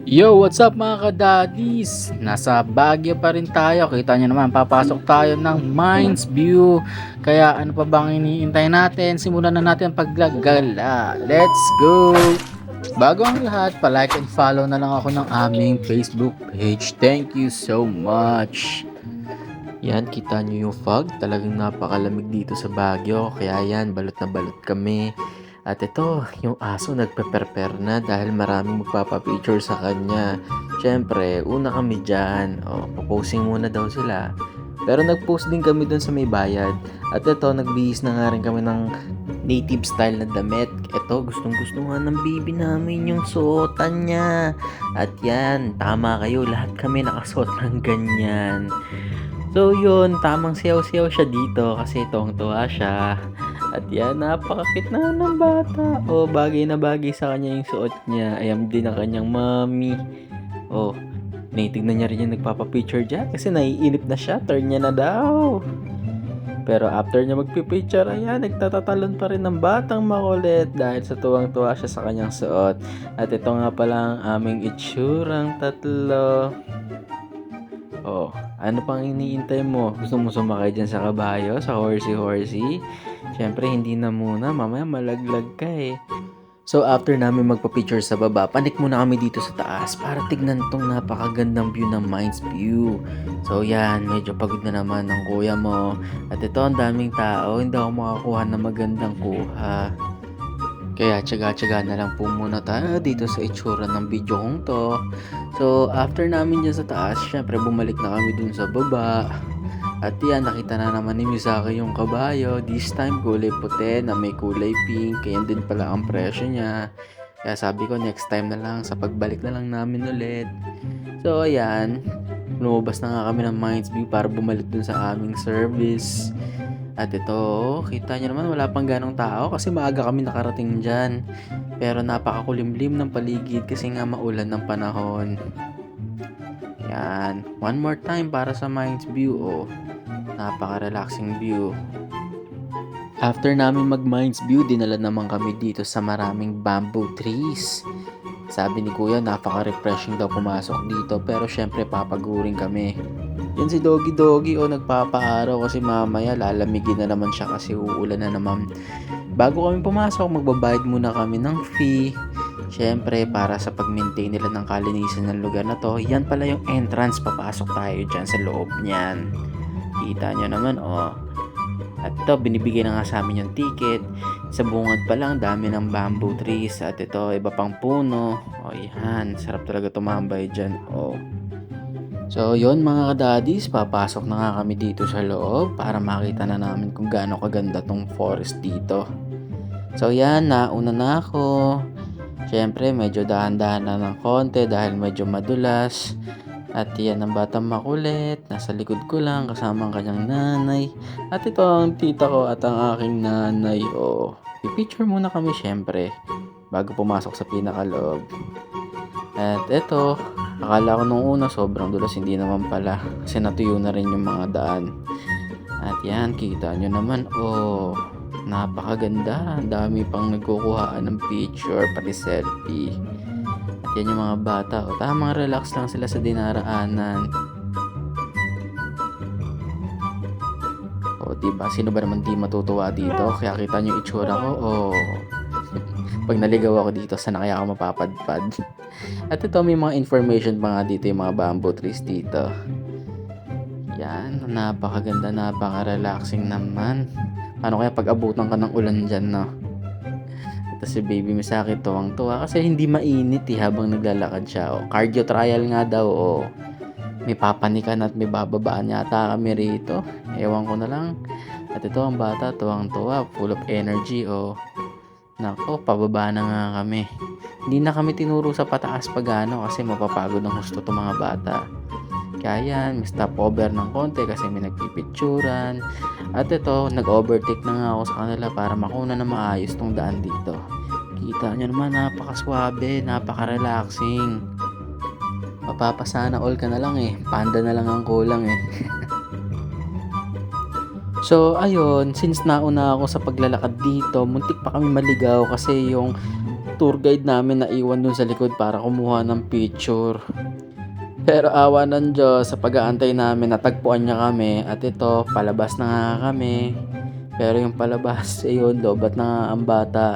Yo, what's up mga kadaddies? Nasa Baguio pa rin tayo. Kita nyo naman, papasok tayo ng Mines View. Kaya ano pa bang iniintay natin? Simulan na natin ang paggagala. Let's go! Bago ang lahat, palike and follow na lang ako ng aming Facebook page. Thank you so much! Yan, kita nyo yung fog. Talagang napakalamig dito sa Baguio. Kaya yan, balot na balot kami. At ito, yung aso nagpe-prepare na dahil maraming magpapapicture sa kanya. Siyempre, una kami dyan. Poposing muna daw sila. Pero nag-post din kami dun sa may bayad. At ito, nagbihis na nga rin kami ng native style na damit. Ito, gustong gusto nga ng baby namin yung suotan niya. At yan, tama kayo. Lahat kami nakasuot ng ganyan. So yun, tamang siyaw-siyaw siya dito kasi tuwang-tuwa siya. At yan, napakakit na ng bata. Bagay na bagay sa kanya yung suot niya. Ayan din ang kanyang mommy. Tinitignan niya rin yung nagpapapicture dyan kasi naiinip na siya. Turn niya na daw. Pero after niya magpipicture, ayan, nagtatatalon pa rin ng batang makulit dahil sa tuwang-tuwa siya sa kanyang suot. At ito nga pala ang aming itsurang tatlo. Ano pang iniintay mo? Gusto mo sumakay dyan sa kabayo, sa horsey-horsey? Siyempre, hindi na muna. Mamaya malaglag ka eh. So, after namin magpa-picture sa baba, panik muna kami dito sa taas para tignan tong napakagandang view ng Mines View. So, yan. Medyo pagod na naman ng kuya mo. At ito, ang daming tao. Hindi ako makakuha ng magandang kuha. Kaya tsaga-tsaga na lang po muna tayo dito sa itsura ng video kong to. So, after namin dyan sa taas, syempre bumalik na kami dun sa baba. At yan, nakita na naman ni Misaki yung kabayo. This time, kulay puti na may kulay pink. Kaya din pala ang presyo niya. Kaya sabi ko, next time na lang, sa pagbalik na lang namin ulit. So, ayan. Lumabas na nga kami ng Mines View para bumalik dun sa aming service. At ito, kita nyo naman wala pang ganong tao kasi maaga kami nakarating dyan. Pero napakakulimlim ng paligid kasi nga maulan ng panahon. Yan. One more time para sa Mines View. Napaka-relaxing view. After namin mag-Mines View, dinala naman kami dito sa maraming bamboo trees. Sabi ni Kuya, napaka-refreshing daw pumasok dito pero syempre papaguring kami. Yan si Doggy Doggy nagpapaaraw kasi mamaya lalamigin na naman siya kasi uulan na naman. Bago kami pumasok, magbabayad muna kami ng fee. Siyempre, para sa pag-maintain nila ng kalinisan ng lugar na to. Yan pala yung entrance, papasok tayo dyan sa loob niyan. Kita nyo naman, At ito, binibigay na nga sa amin yung ticket. Sa bungad pa lang, dami ng bamboo trees. At ito, iba pang puno. Yan, sarap talaga tumambay dyan. So, yon mga kadaddies, papasok na nga kami dito sa loob para makita na namin kung gaano kaganda tong forest dito. So, yan, nauna na ako. Siyempre, medyo dahan-dahan na ng konti dahil medyo madulas. At yan ang batang makulit, nasa likod ko lang kasama ang kanyang nanay. At ito ang tita ko at ang aking nanay. Pipicture muna kami siyempre bago pumasok sa pinakaloob. At ito, akala ko nung una sobrang dulas, hindi naman pala kasi natuyo na rin yung mga daan. At yan, kita nyo naman, napakaganda. Ang dami pang nagkukuhaan ng picture, pati selfie. At yan yung mga bata, tamang relax lang sila sa dinaraanan. Diba, sino ba naman di matutuwa dito? Kaya kita nyo yung itsura ko, pag naligaw ako dito, sana kaya ako mapapadpad. At ito, may mga information pa nga dito, yung mga bamboo trees dito. Yan, napakaganda, napaka-relaxing naman. Ano kaya pag abutan ka ng ulan dyan, no? Ito si Baby Misaki, tuwang-tuwa kasi hindi mainit habang naglalakad siya. Cardio trial nga daw, may papanikan at may bababaan yata kami rito. Ewan ko na lang. At ito ang bata, tuwang-tuwa, full of energy, Nako, pababa na nga kami. Hindi na kami tinuro sa pataas pagano kasi mapapagod ng gusto itong mga bata. Kaya yan, may stopover ng konti kasi may nagpipicturan. At ito, nag-overtake na nga ako sa kanila para makuna na maayos tong daan dito. Kita nyo naman, napakaswabe, napaka-relaxing. Mapapasana all ka na lang Panda na lang ang kulang So, ayun, since nauna ako sa paglalakad dito, muntik pa kami maligaw kasi yung tour guide namin na iwan dun sa likod para kumuha ng picture. Pero awa ng Diyos, sa pag-aantay namin, natagpuan niya kami. At ito, palabas na nga kami. Pero yung palabas, ayun, lobat na nga ang bata.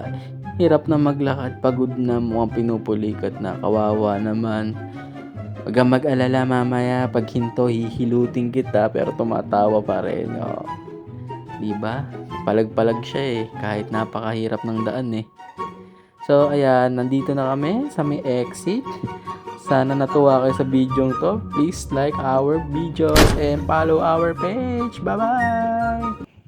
Hirap na maglakad, pagod na, mukhang pinupulikat na, kawawa naman. Huwag kang mag-alala mamaya, pag hinto, hihilutin kita, pero tumatawa pa rin. Oh. Diba? Palag-palag siya kahit napakahirap ng daan So, ayan, nandito na kami sa may exit. Sana natuwa kayo sa video to. Please like our videos and follow our page. Bye-bye!